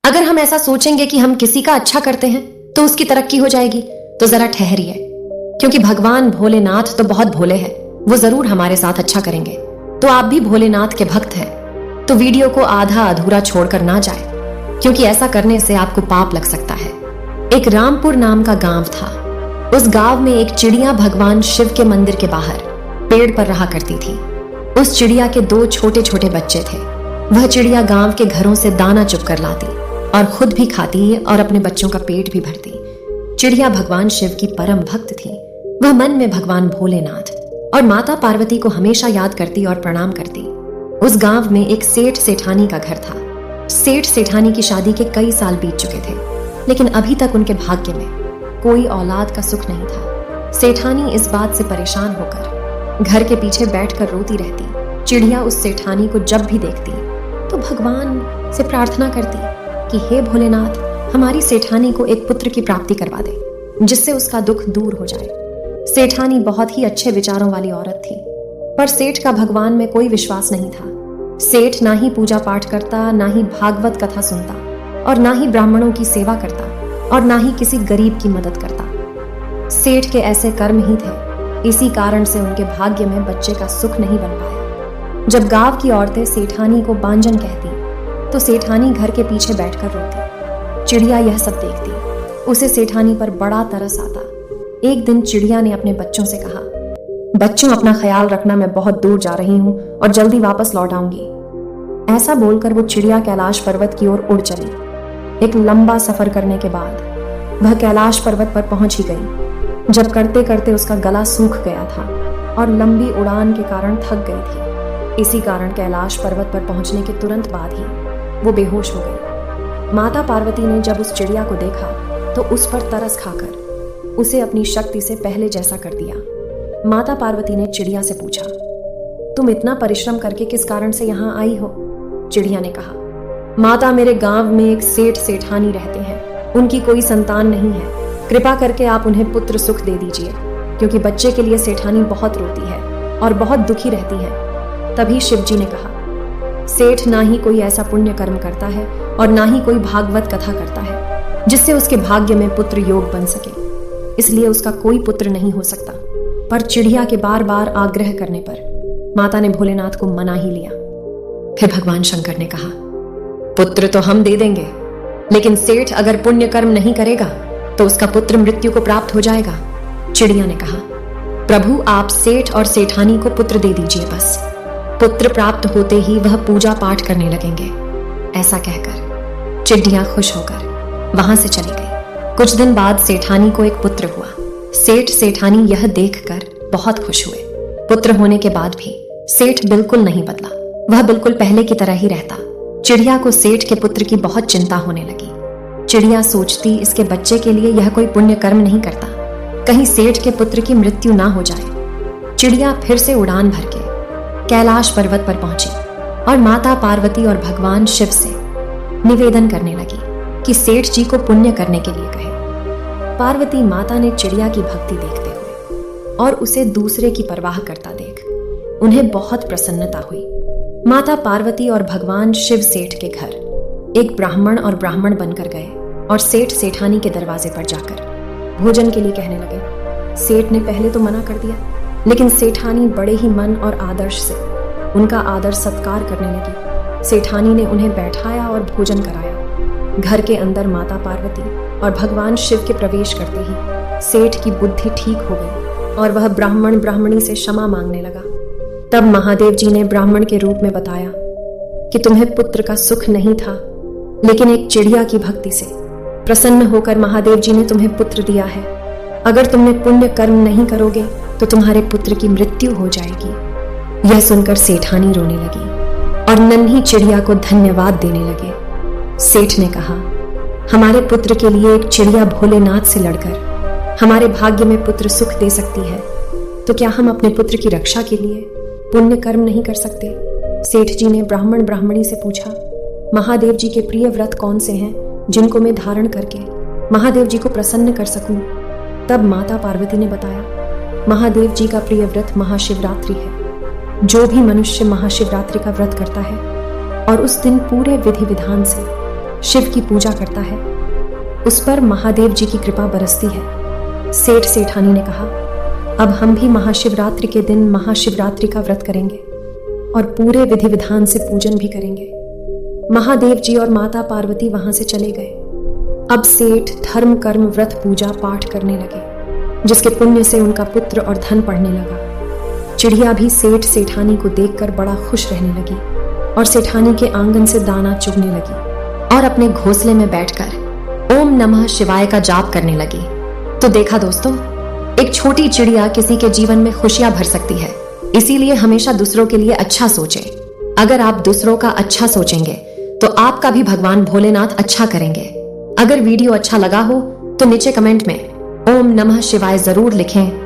अगर हम ऐसा सोचेंगे कि हम किसी का अच्छा करते हैं तो उसकी तरक्की हो जाएगी, तो जरा ठहरिए, क्योंकि भगवान भोलेनाथ तो बहुत भोले हैं, वो जरूर हमारे साथ अच्छा करेंगे। तो आप भी भोलेनाथ के भक्त हैं, तो वीडियो को आधा अधूरा छोड़कर ना जाए, क्योंकि ऐसा करने से आपको पाप लग सकता है। एक रामपुर नाम का गांव था। उस गांव में एक चिड़िया भगवान शिव के मंदिर के बाहर पेड़ पर रहा करती थी। उस चिड़िया के 2 छोटे छोटे बच्चे थे। वह चिड़िया गांव के घरों से दाना चुग कर लाती और खुद भी खाती और अपने बच्चों का पेट भी भरती। चिड़िया भगवान शिव की परम भक्त थी। वह मन में भगवान भोलेनाथ और माता पार्वती को हमेशा याद करती और प्रणाम करती। उस गांव में एक सेठ सेठानी का घर था। सेठ सेठानी की शादी के कई साल बीत चुके थे, लेकिन अभी तक उनके भाग्य में कोई औलाद का सुख नहीं था। सेठानी इस बात से परेशान होकर घर के पीछे बैठकर रोती रहती। चिड़िया उस सेठानी को जब भी देखती तो भगवान से प्रार्थना करती कि हे भोलेनाथ, हमारी सेठानी को एक पुत्र की प्राप्ति करवा दे, जिससे उसका दुख दूर हो जाए। सेठानी बहुत ही अच्छे विचारों वाली औरत थी, पर सेठ का भगवान में कोई विश्वास नहीं था। सेठ ना ही पूजा पाठ करता, ना ही भागवत कथा सुनता, और ना ही ब्राह्मणों की सेवा करता, और ना ही किसी गरीब की मदद करता। सेठ के ऐसे कर्म ही थे, इसी कारण से उनके भाग्य में बच्चे का सुख नहीं बन पाया। जब गांव की औरतें सेठानी को बांझन कहती तो सेठानी घर के पीछे बैठकर रोती। चिड़िया यह सब देखती, उसे सेठानी पर बड़ा तरस आता। एक दिन चिड़िया ने अपने बच्चों से कहा, बच्चों, अपना ख्याल रखना, मैं बहुत दूर जा रही हूँ और जल्दी वापस लौट आऊंगी। ऐसा बोलकर वो चिड़िया कैलाश पर्वत की ओर उड़ चली। एक लंबा सफर करने के बाद वह कैलाश पर्वत पर पहुंच ही गई। जब करते करते उसका गला सूख गया था और लंबी उड़ान के कारण थक गई थी। इसी कारण कैलाश पर्वत पर पहुंचने के तुरंत बाद ही वो बेहोश हो गई। माता पार्वती ने जब उस चिड़िया को देखा तो उस पर तरस खाकर उसे अपनी शक्ति से पहले जैसा कर दिया। माता पार्वती ने चिड़िया से पूछा, तुम इतना परिश्रम करके किस कारण से यहाँ आई हो? चिड़िया ने कहा, माता, मेरे गांव में एक सेठ सेठानी रहते हैं, उनकी कोई संतान नहीं है। कृपा करके आप उन्हें पुत्र सुख दे दीजिए, क्योंकि बच्चे के लिए सेठानी बहुत रोती है और बहुत दुखी रहती है। तभी शिव जी ने कहा, सेठ ना ही कोई ऐसा पुण्य कर्म करता है और ना ही कोई भागवत कथा करता है जिससे उसके भाग्य में पुत्र योग बन सके, इसलिए उसका कोई पुत्र नहीं हो सकता। पर चिड़िया के बार बार आग्रह करने पर माता ने भोलेनाथ को मना ही लिया। फिर भगवान शंकर ने कहा, पुत्र तो हम दे देंगे, लेकिन सेठ अगर पुण्य कर्म नहीं करेगा तो उसका पुत्र मृत्यु को प्राप्त हो जाएगा। चिड़िया ने कहा, प्रभु, आप सेठ और सेठानी को पुत्र दे दीजिए बस। पुत्र प्राप्त होते ही वह पूजा पाठ करने लगेंगे। ऐसा कहकर चिड़िया खुश होकर वहां से चली गई। कुछ दिन बाद सेठानी को एक पुत्र हुआ। सेठ सेठानी यह देखकर बहुत खुश हुए। पुत्र होने के बाद भी सेठ बिल्कुल नहीं बदला, वह बिल्कुल पहले की तरह ही रहता। चिड़िया को सेठ के पुत्र की बहुत चिंता होने लगी। चिड़िया सोचती, इसके बच्चे के लिए यह कोई पुण्य कर्म नहीं करता, कहीं सेठ के पुत्र की मृत्यु ना हो जाए। चिड़िया फिर से उड़ान भर के कैलाश पर्वत पर पहुंची और माता पार्वती और भगवान शिव से निवेदन करने लगी कि सेठ जी को पुण्य करने के लिए कहे। पार्वती माता ने चिड़िया की भक्ति देखते हुए और उसे दूसरे की परवाह करता देख उन्हें बहुत प्रसन्नता हुई। माता पार्वती और भगवान शिव सेठ के घर एक ब्राह्मण और ब्राह्मण बनकर गए और सेठ सेठानी के दरवाजे पर जाकर भोजन के लिए कहने लगे। सेठ ने पहले तो मना कर दिया, लेकिन सेठानी बड़े ही मन और आदर्श से उनका आदर सत्कार करने लगी। सेठानी ने उन्हें बैठाया और भोजन कराया। घर के अंदर माता पार्वती और भगवान शिव के प्रवेश करते ही सेठ की बुद्धि ठीक हो गई और वह ब्राह्मण ब्राह्मणी से क्षमा मांगने लगा। तब महादेव जी ने ब्राह्मण के रूप में बताया कि तुम्हें पुत्र का सुख नहीं था, लेकिन एक चिड़िया की भक्ति से प्रसन्न होकर महादेव जी ने तुम्हें पुत्र दिया है। अगर तुमने पुण्य कर्म नहीं करोगे तो तुम्हारे पुत्र की मृत्यु हो जाएगी। यह सुनकर सेठानी रोने लगी और नन्ही चिड़िया को धन्यवाद देने लगे। सेठ ने कहा, हमारे पुत्र के लिए एक चिड़िया भोलेनाथ से लड़कर हमारे भाग्य में पुत्र सुख दे सकती है, तो क्या हम अपने पुत्र की रक्षा के लिए पुण्य कर्म नहीं कर सकते? सेठ जी ने ब्राह्मण ब्राह्मणी से पूछा, महादेव जी के प्रिय व्रत कौन से हैं जिनको मैं धारण करके महादेव जी को प्रसन्न कर सकूं? तब माता पार्वती ने बताया, महादेव जी का प्रिय व्रत महाशिवरात्रि है। जो भी मनुष्य महाशिवरात्रि का व्रत करता है और उस दिन पूरे विधि विधान से शिव की पूजा करता है, उस पर महादेव जी की कृपा बरसती है। सेठ सेठानी ने कहा, अब हम भी महाशिवरात्रि के दिन महाशिवरात्रि का व्रत करेंगे और पूरे विधि विधान से पूजन भी करेंगे। महादेव जी और माता पार्वती वहां से चले गए। अब सेठ धर्म कर्म व्रत पूजा पाठ करने लगे, जिसके पुण्य से उनका पुत्र और धन बढ़ने लगा। चिड़िया भी सेठ सेठानी को देखकर बड़ा खुश रहने लगी और सेठानी के आंगन से दाना चुगने लगी और अपने घोंसले में बैठकर ओम नमः शिवाय का जाप करने लगी। तो देखा दोस्तों, एक छोटी चिड़िया किसी के जीवन में खुशियां भर सकती है। इसीलिए हमेशा दूसरों के लिए अच्छा सोचें। अगर आप दूसरों का अच्छा सोचेंगे तो आपका भी भगवान भोलेनाथ अच्छा करेंगे। अगर वीडियो अच्छा लगा हो तो नीचे कमेंट में ओम नमः शिवाय जरूर लिखें।